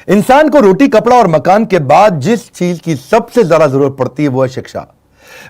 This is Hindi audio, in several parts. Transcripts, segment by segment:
इंसान को रोटी, कपड़ा और मकान के बाद जिस चीज की सबसे ज्यादा जरूरत पड़ती है वो है शिक्षा।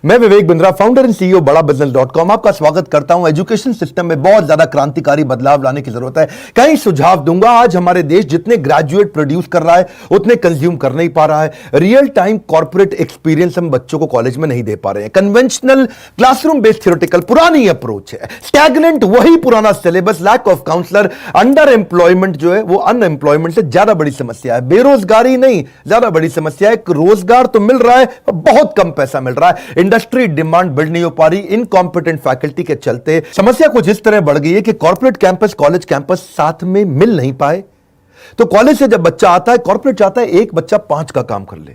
मैं Vivek Bindra, founder and CEO बड़ा बिजनेस.com आपका स्वागत करता हूं। एजुकेशन सिस्टम में बहुत ज्यादा क्रांतिकारी बदलाव लाने की जरूरत है। कई सुझाव दूंगा। आज हमारे देश जितने ग्रेजुएट प्रोड्यूस कर रहा है उतने कंज्यूम कर नहीं पा रहा है। रियल टाइम कॉर्पोरेट एक्सपीरियंस हम बच्चों को कॉलेज में नहीं दे पा रहे हैं। कन्वेंशनल क्लासरूम बेस्ड थ्योरेटिकल पुरानी अप्रोच है। स्टैग्नेंट वही पुराना syllabus, lack of counsellor, under employment जो है वो अनएम्प्लॉयमेंट से ज्यादा बड़ी समस्या है। बेरोजगारी नहीं, ज्यादा बड़ी समस्या है। रोजगार तो मिल रहा है, बहुत कम पैसा मिल रहा है। इंडस्ट्री डिमांड बिल्ड नहीं हो पा रही। इनकॉम्पिटेंट फैकल्टी के चलते समस्या कुछ इस तरह बढ़ गई है कि कॉर्पोरेट कैंपस, कॉलेज कैंपस साथ में मिल नहीं पाए। तो कॉलेज से जब बच्चा आता है, कॉर्पोरेट चाहता है एक बच्चा 5 का काम कर ले,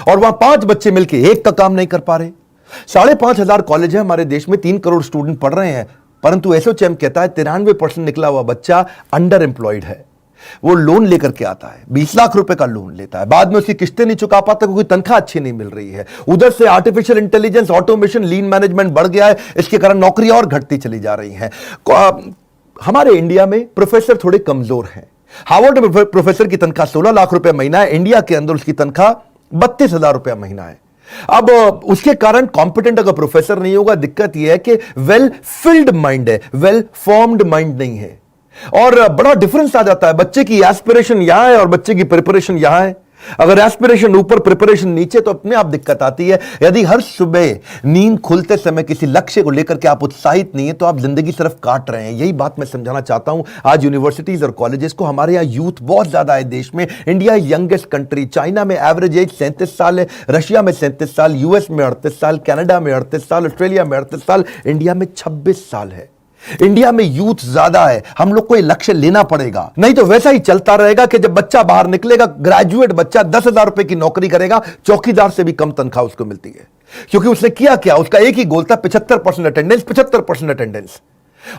और वहां 5 बच्चे मिलकर 1 का काम नहीं कर पा रहे। 5,500 कॉलेज है हमारे देश में, 3 करोड़ स्टूडेंट पढ़ रहे हैं, परंतु एसोचैम कहता है 93% निकला हुआ बच्चा अंडर एम्प्लॉयड है। वो लोन लेकर के आता है, 20 लाख रुपए का लोन लेता है, बाद में उसकी किस्तें नहीं चुका पाता क्योंकि तनख्वाह अच्छी नहीं मिल रही है। उधर से आर्टिफिशियल इंटेलिजेंस, ऑटोमेशन, लीन मैनेजमेंट बढ़ गया है, इसके कारण नौकरियां और घटती चली जा रही हैं। हमारे इंडिया में प्रोफेसर थोड़े कमजोर हैं। हार्वर्ड में प्रोफेसर की तनख्वाह 16 लाख रुपए महीना है, इंडिया के अंदर उसकी तनख्वाह 32,000 रुपया महीना है। अब उसके कारण कॉम्पिटेंट अगर प्रोफेसर नहीं होगा, दिक्कत यह है कि वेल फिल्ड माइंड है, वेल फॉर्म्ड माइंड नहीं है, और बड़ा डिफरेंस आ जाता है। बच्चे की एस्पिरेशन यहां है और बच्चे की प्रिपरेशन यहां है। अगर एस्पिरेशन ऊपर, प्रिपरेशन नीचे, तो अपने आप दिक्कत आती है। यदि हर सुबह नींद खुलते समय किसी लक्ष्य को लेकर के आप उत्साहित नहीं है तो आप जिंदगी सिर्फ काट रहे हैं। यही बात मैं समझाना चाहता हूं आज यूनिवर्सिटीज और कॉलेजेस को। हमारे यहां यूथ बहुत ज्यादा है देश में। India youngest country. चाइना में एवरेज एज 37 साल है, रशिया में 37 साल, यूएस में 38 साल, कनाडा में 38 साल, ऑस्ट्रेलिया में 38 साल, इंडिया में 26 साल है। इंडिया में यूथ ज्यादा है। हम लोग को ये लक्ष्य लेना पड़ेगा, नहीं तो वैसा ही चलता रहेगा कि जब बच्चा बाहर निकलेगा, ग्रेजुएट बच्चा 10,000 रुपए की नौकरी करेगा, चौकीदार से भी कम तनख्वाह उसको मिलती है। क्योंकि उसने किया क्या, उसका एक ही गोल था 75% अटेंडेंस, 75% अटेंडेंस।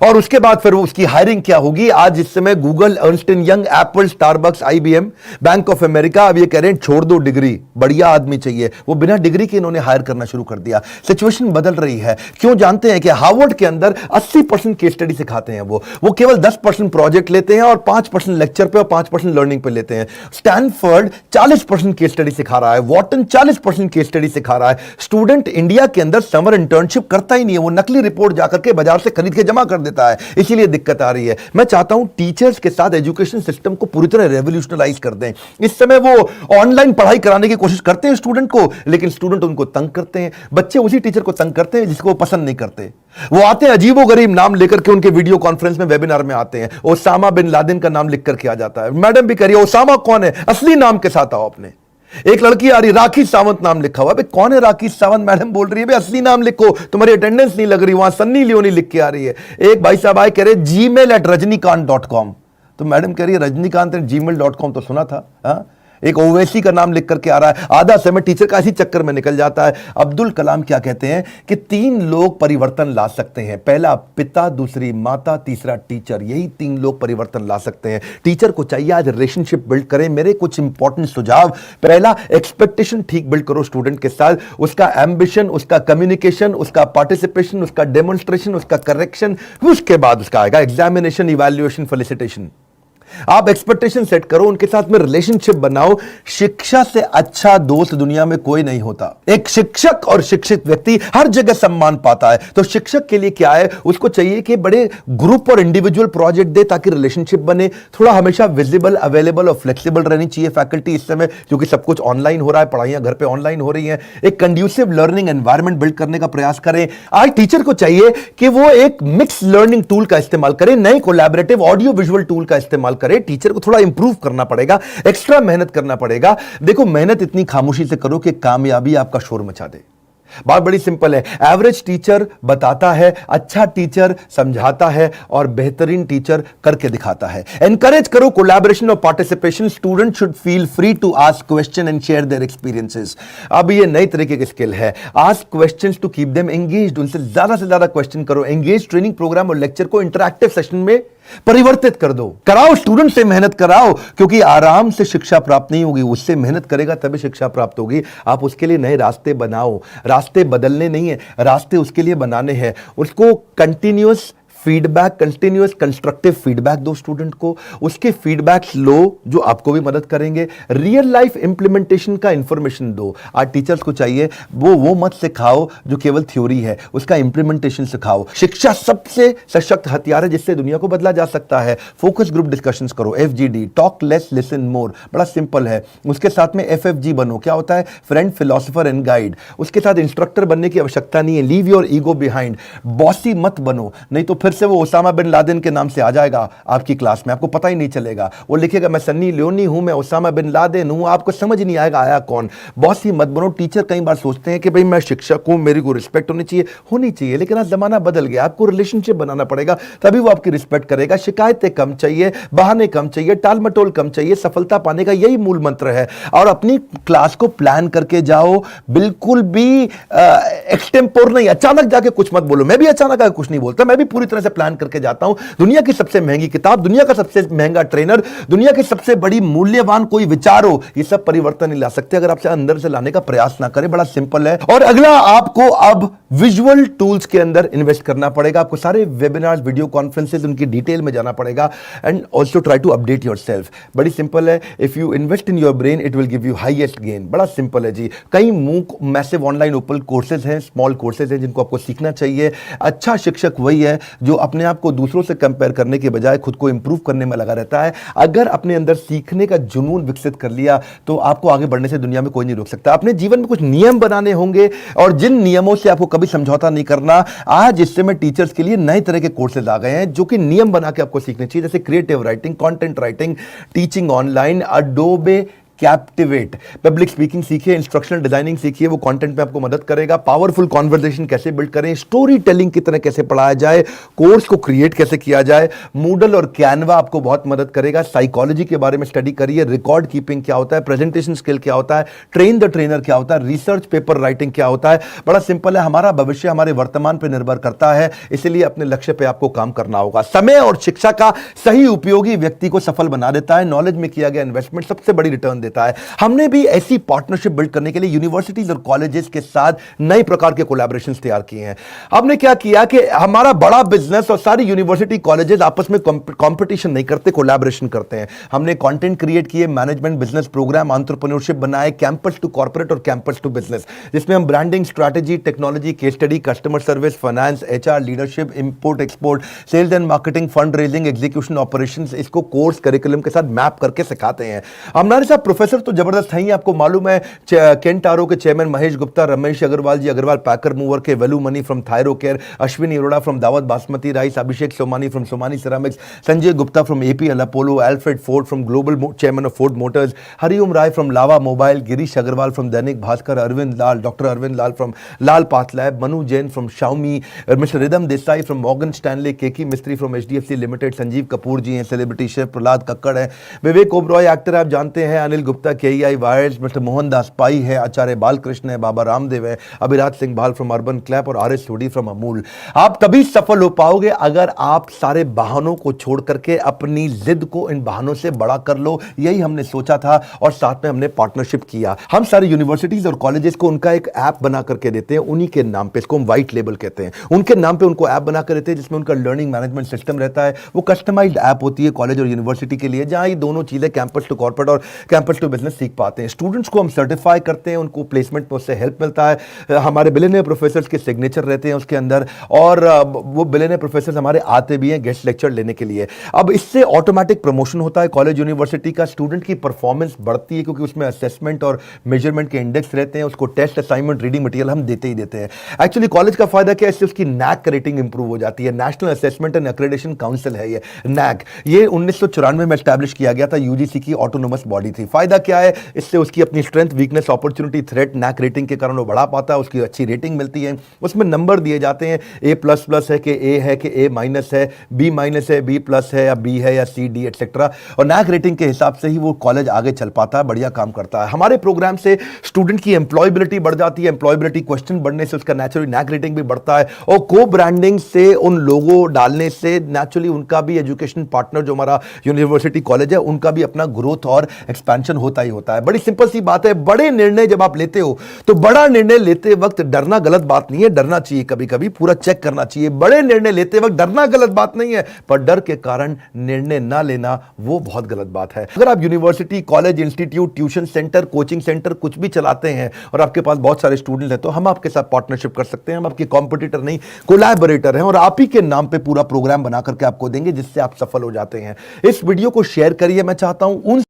और उसके बाद फिर उसकी हायरिंग क्या होगी। आज इस समय Google, Ernst and young, Apple, Starbucks, IBM, bank of America अब ये कह रहे हैं छोड़ दो डिग्री, बढ़िया आदमी चाहिए। वो बिना डिग्री के इन्होंने हायर करना शुरू कर दिया। सिचुएशन बदल रही है। क्यों जानते हैं कि हार्वर्ड के अंदर 80% केस स्टडी सिखाते हैं। वो केवल 10% प्रोजेक्ट लेते हैं और 5% लेक्चर पे और 5% लर्निंग पे लेते हैं। स्टैनफोर्ड 40% केस स्टडी सिखा रहा है, वॉटन 40% केस स्टडी सिखा रहा है। स्टूडेंट इंडिया के अंदर समर इंटर्नशिप करता ही नहीं है, वो नकली रिपोर्ट जाकर के बाजार से खरीद के जमा कर देता है, इसीलिए दिक्कत आ रही है। मैं चाहता हूं टीचर्स के साथ एजुकेशन सिस्टम को पूरी तरह रेवोल्यूशनलाइज कर दें। इस समय वो ऑनलाइन पढ़ाई कराने की कोशिश करते हैं स्टूडेंट को, लेकिन स्टूडेंट उनको तंग करते हैं। बच्चे उसी टीचर को तंग करते हैं जिसको वो पसंद नहीं करते। वो आते हैं अजीबोगरीब नाम लेकर के, उनके वीडियो कॉन्फ्रेंस में, वेबिनार में आते हैं। ओसामा बिन लादेन का नाम लिख करके आ जाता है। मैडम भी करिए ओसामा कौन है, असली नाम के साथ आओ अपने। एक लड़की आ रही, राखी सावंत नाम लिखा हुआ। कौन है राखी सावंत? मैडम बोल रही है असली नाम लिखो, तुम्हारी अटेंडेंस नहीं लग रही। वहां सन्नी लियोनी लिख के आ रही है। एक भाई साहब आए, कह रहे gmail@rajnikant.com। तो मैडम कह रही है rajnikant@gmail.com तो सुना था। हाँ, एक ओवैसी का नाम लिख करके आ रहा है। आधा समय टीचर का इसी चक्कर में निकल जाता है। अब्दुल कलाम क्या कहते हैं कि 3 लोग परिवर्तन ला सकते हैं, पहला पिता, दूसरी माता, तीसरा टीचर। यही 3 लोग परिवर्तन ला सकते हैं। टीचर को चाहिए आज रिलेशनशिप बिल्ड करें। मेरे कुछ इंपॉर्टेंट सुझाव। पहला, एक्सपेक्टेशन ठीक बिल्ड करो स्टूडेंट के साथ। उसका एम्बिशन, उसका कम्युनिकेशन, उसका पार्टिसिपेशन, उसका डेमोन्स्ट्रेशन, उसका करेक्शन। उसके बाद उसका आएगा एग्जामिनेशन, इवैल्यूएशन, फेलिसिटेशन। आप एक्सपेक्टेशन सेट करो, उनके साथ में रिलेशनशिप बनाओ। शिक्षा से अच्छा दोस्त दुनिया में कोई नहीं होता। एक शिक्षक और शिक्षित व्यक्ति हर जगह सम्मान पाता है। तो शिक्षक के लिए क्या है, उसको चाहिए कि बड़े ग्रुप और इंडिविजुअल प्रोजेक्ट दे ताकि रिलेशनशिप बने। थोड़ा हमेशा विजिबल, अवेलेबल और फ्लेक्सिबल रहनी चाहिए फैकल्टी इस समय, क्योंकि सब कुछ ऑनलाइन हो रहा है, पढ़ाइयां घर पे ऑनलाइन हो रही हैं। एक कंड्यूसिव लर्निंग एनवायरनमेंट बिल्ड करने का प्रयास करें। आज टीचर को चाहिए कि वो एक मिक्स लर्निंग टूल का इस्तेमाल करें, नए कोलैबोरेटिव ऑडियो विजुअल टूल का इस्तेमाल करें। टीचर को थोड़ा इंप्रूव करना पड़ेगा, एक्स्ट्रा मेहनत करना पड़ेगा। देखो, मेहनत इतनी खामोशी से करो कि कामयाबी आपका शोर मचा दे। बात बड़ी सिंपल है। एवरेज टीचर बताता है, अच्छा टीचर समझाता है, और बेहतरीन टीचर करके दिखाता है। एनकरेज करो कोलैबोरेशन और participation. Student should feel free to ask question and share their experiences. अब ये नई तरीके की स्किल है, ask questions to keep them engaged. उनसे ज्यादा क्वेश्चन करो। एंगेज ट्रेनिंग प्रोग्राम और लेक्चर को इंटरैक्टिव सेशन में परिवर्तित कर दो। कराओ, स्टूडेंट से मेहनत कराओ, क्योंकि आराम से शिक्षा प्राप्त नहीं होगी, उससे मेहनत करेगा तभी शिक्षा प्राप्त होगी। आप उसके लिए नए रास्ते बनाओ। रास्ते बदलने नहीं है, रास्ते उसके लिए बनाने हैं। उसको continuous feedback, continuous constructive feedback दो स्टूडेंट को, उसके फीडबैक्स लो जो आपको भी मदद करेंगे। रियल लाइफ इंप्लीमेंटेशन का इंफॉर्मेशन दो। आज टीचर्स को चाहिए वो मत सिखाओ जो केवल थ्योरी है, उसका इंप्लीमेंटेशन सिखाओ। शिक्षा सबसे सशक्त हथियार है जिससे दुनिया को बदला जा सकता है। फोकस ग्रुप डिस्कशंस करो, FGD, talk less listen more, बड़ा सिंपल है। उसके साथ में FFG बनो, क्या होता है? Friend, philosopher and guide. उसके साथ इंस्ट्रक्टर बनने की आवश्यकता नहीं है, leave your ego behind. Bossy मत बनो, नहीं तो फिर से वो ओसामा बिन लादेन के नाम से आ जाएगा आपकी क्लास में, आपको पता ही नहीं चलेगा। वो लिखेगा मैं सन्नी लियोनी हूं, मैं ओसामा बिन लादेन हूं, आपको समझ नहीं आएगा आया कौन। बॉसी मत बनो। टीचर कई बार सोचते हैं कि भाई मैं शिक्षक हूं, मेरी को रिस्पेक्ट होनी चाहिए, लेकिन आज जमाना बदल गया, आपको रिलेशनशिप बनाना पड़ेगा, तभी वो आपकी रिस्पेक्ट करेगा। शिकायतें कम चाहिए, बहाने कम चाहिए, टाल मटोल कम चाहिए। सफलता पाने का यही मूल मंत्र है। और अपनी क्लास को प्लान करके जाओ, बिल्कुल भी एक्सटेम्पोर नहीं, अचानक जाके कुछ मत बोलो। मैं भी अचानक आके कुछ नहीं बोलता, मैं भी पूरी तरह से प्लान करके जाता हूं। दुनिया की सबसे महंगी किताब, दुनिया का सबसे महंगा ट्रेनर, दुनिया की सबसे बड़ी मूल्यवान कोई विचार हो, ये सब परिवर्तन नहीं ला सकते अगर आपसे अंदर से लाने का प्रयास ना करें। बड़ा सिंपल है। और अगला, आपको अब विजुअल टूल्स के अंदर इन्वेस्ट करना पड़ेगा। आपको सारे वेबिनार, वीडियो कॉन्फ्रेंसेस, उनकी डिटेल में जाना पड़ेगा। And also try to update yourself. बड़ी सिंपल है। If you invest in your brain it will give you highest gain. बड़ा सिंपल है जी। कई MOOC massive online open courses हैं, स्मॉल कोर्सेज हैं जिनको आपको सीखना चाहिए। अच्छा शिक्षक वही है जो अपने आप को दूसरों से कंपेयर करने के बजाय खुद को इंप्रूव करने में लगा रहता है। अगर अपने अंदर सीखने का जुनून विकसित कर लिया तो आपको आगे बढ़ने से दुनिया में कोई नहीं रोक सकता। अपने जीवन में कुछ नियम बनाने होंगे और जिन नियमों से आपको कभी समझौता नहीं करना। आज इस समय टीचर्स के लिए नए तरह के कोर्सेज आ गए हैं जो कि नियम बना के आपको सीखने चाहिए, जैसे creative writing, content writing, teaching online, Adobe captivate. Public speaking सीखिए, इंस्ट्रक्शनल डिजाइनिंग सीखिए, वो कंटेंट में आपको मदद करेगा। पावरफुल कॉन्वर्सेशन कैसे बिल्ड करें, स्टोरी टेलिंग की तरह कैसे पढ़ाया जाए, कोर्स को क्रिएट कैसे किया जाए। मूडल और कैनवा आपको बहुत मदद करेगा। साइकोलॉजी के बारे में स्टडी करिए, रिकॉर्ड कीपिंग क्या होता है, प्रेजेंटेशन स्किल क्या होता है, ट्रेन द ट्रेनर क्या होता है, रिसर्च पेपर राइटिंग क्या होता है। बड़ा सिंपल है। हमारा भविष्य हमारे वर्तमान पर निर्भर करता है, इसलिए अपने लक्ष्य पर आपको काम करना होगा। समय और शिक्षा का सही उपयोगी व्यक्ति को सफल बना देता है। नॉलेज में किया गया इन्वेस्टमेंट सबसे बड़ी रिटर्न देता है। हमने भी ऐसी पार्टनरशिप बिल्ड करने के लिए यूनिवर्सिटीज और कॉलेजेस के साथ नए प्रकार के कोलैबोरेशंस तैयार किए हैं। हमने क्या किया कि हमारा बड़ा बिजनेस और सारी यूनिवर्सिटी कॉलेजेस आपस में कंपटीशन नहीं करते, कोलैबोरेशन करते हैं। हमने कंटेंट क्रिएट किए, मैनेजमेंट बिजनेस प्रोग्राम, एंटरप्रेन्योरशिप बनाए, कैंपस टू कॉर्पोरेट और कैंपस टू बिजनेस, जिसमें हम branding, strategy, technology, case study, customer service, finance, HR, leadership, import export, sales and marketing, fund raising, execution, operations, इसको कोर्स करिकुलम के साथ मैप करके सिखाते हैं। हमारे साथ प्रोफेसर तो जबरदस्त है ही, आपको मालूम है। केंटारो के chairman Mahesh Gupta, Ramesh Agarwal ji, Agarwal packer mover के, Velumani from Thyrocare, Ashwini Arora from Daawat basmati rice, Abhishek Somani from Somani ceramics, Sanjay Gupta from APL Apollo, Alfred Ford from global chairman of Ford Motors, Hariom Rai from Lava mobile, Girish Agarwal from Dainik Bhaskar, Arvind Lal, doctor Arvind Lal from Lal path lab, Manu Jain from Xiaomi, mister Ridham Desai from Morgan Stanley, Keki Mistry from HDFC limited, Sanjeev Kapoor ji हैं, सेलिब्रिटी शेफ प्रहलाद कक्कड़ है, विवेक ओबरॉय एक्टर आप जानते हैं, Anil Gupta KEI wires, mister Mohandas Pai है, आचार्य बालकृष्ण है, बाबा रामदेव है, अभिराज सिंह भाल फ्रॉम अर्बन क्लैप और RS सोडी फ्रॉम अमूल। आप तभी सफल हो पाओगे अगर आप सारे बहानों को छोड़ करके अपनी जिद को इन बहानों से बड़ा कर लो। यही हमने सोचा था और साथ में हमने पार्टनरशिप किया। हम सारे यूनिवर्सिटीज और कॉलेजेस को उनका एक ऐप बना करके देते हैं, उन्हीं के नाम पे, इसको हम व्हाइट लेबल कहते हैं। उनके नाम पे उनको ऐप बना कर देते हैं जिसमें उनका लर्निंग मैनेजमेंट सिस्टम रहता है। वो कस्टमाइज्ड ऐप होती है कॉलेज और यूनिवर्सिटी के लिए, जहां ये दोनों चीजें कैंपस टू कॉर्पोरेट और कैंपस टू बिजनेस सीख पाते हैं। स्टूडेंट्स को हम सर्टिफाई करते हैं, उनको प्लेसमेंट में उससे हेल्प मिलता है। हमारे बिलियनियर प्रोफेसर्स के सिग्नेचर रहते हैं उसके अंदर, और वो बिलियनियर प्रोफेसर्स हमारे आते भी हैं गेस्ट लेक्चर लेने के लिए। अब इससे ऑटोमेटिक प्रमोशन होता है कॉलेज यूनिवर्सिटी का, स्टूडेंट की परफॉर्मेंस बढ़ती है क्योंकि उसमें असेसमेंट और मेजरमेंट के इंडेक्स रहते हैं। उसको टेस्ट, असाइनमेंट, रीडिंग मटेरियल हम देते ही देते हैं। एक्चुअली कॉलेज का फायदा क्या है, इससे उसकी NAAC रेटिंग इंप्रूव हो जाती है। National assessment and accreditation council है ये NAAC। ये 1994 में एस्टैब्लिश किया गया था, UGC की ऑटोनोमस बॉडी थी। फायदा क्या है, इससे उसकी अपनी strength, weakness, opportunity, threat NAAC rating के कारण वो बढ़ा पाता है, उसकी अच्छी रेटिंग मिलती है। उसमें नंबर दिए जाते हैं, A++ है कि A है कि A- है, B- है, B+ है या B है या C D एटसेट्रा। और NAAC रेटिंग के हिसाब से ही वो कॉलेज आगे चल पाता है, बढ़िया काम करता है। हमारे प्रोग्राम से स्टूडेंट की एम्प्लॉयबिलिटी बढ़ जाती है, एम्प्लॉयबिलिटी क्वेश्चन बढ़ने से उसका नेचुरली NAAC रेटिंग भी बढ़ता है, और को ब्रांडिंग से उन लोगों डालने से नेचुरली उनका भी एजुकेशन पार्टनर जो हमारा यूनिवर्सिटी कॉलेज है उनका भी अपना ग्रोथ और एक्सपेंशन टेंशन होता ही होता है। बड़ी सिंपल सी बात है, बड़े निर्णय जब आप लेते हो तो बड़ा निर्णय लेते वक्त डरना गलत बात नहीं है, डरना चाहिए, कभी कभी पूरा चेक करना चाहिए। बड़े निर्णय लेते वक्त डरना गलत बात नहीं है, पर डर के कारण निर्णय ना लेना वो बहुत गलत बात है। अगर आप university, college, institute, tuition centre, coaching centre कुछ भी चलाते हैं और आपके पास बहुत सारे स्टूडेंट हैं, तो हम आपके साथ पार्टनरशिप कर सकते हैं। हम आपके कॉम्पिटिटर नहीं, कोलैबोरेटर हैं और आप ही के नाम पे पूरा प्रोग्राम बना करके आपको देंगे जिससे आप सफल हो जाते हैं। इस वीडियो को शेयर करिए। मैं चाहता हूं उन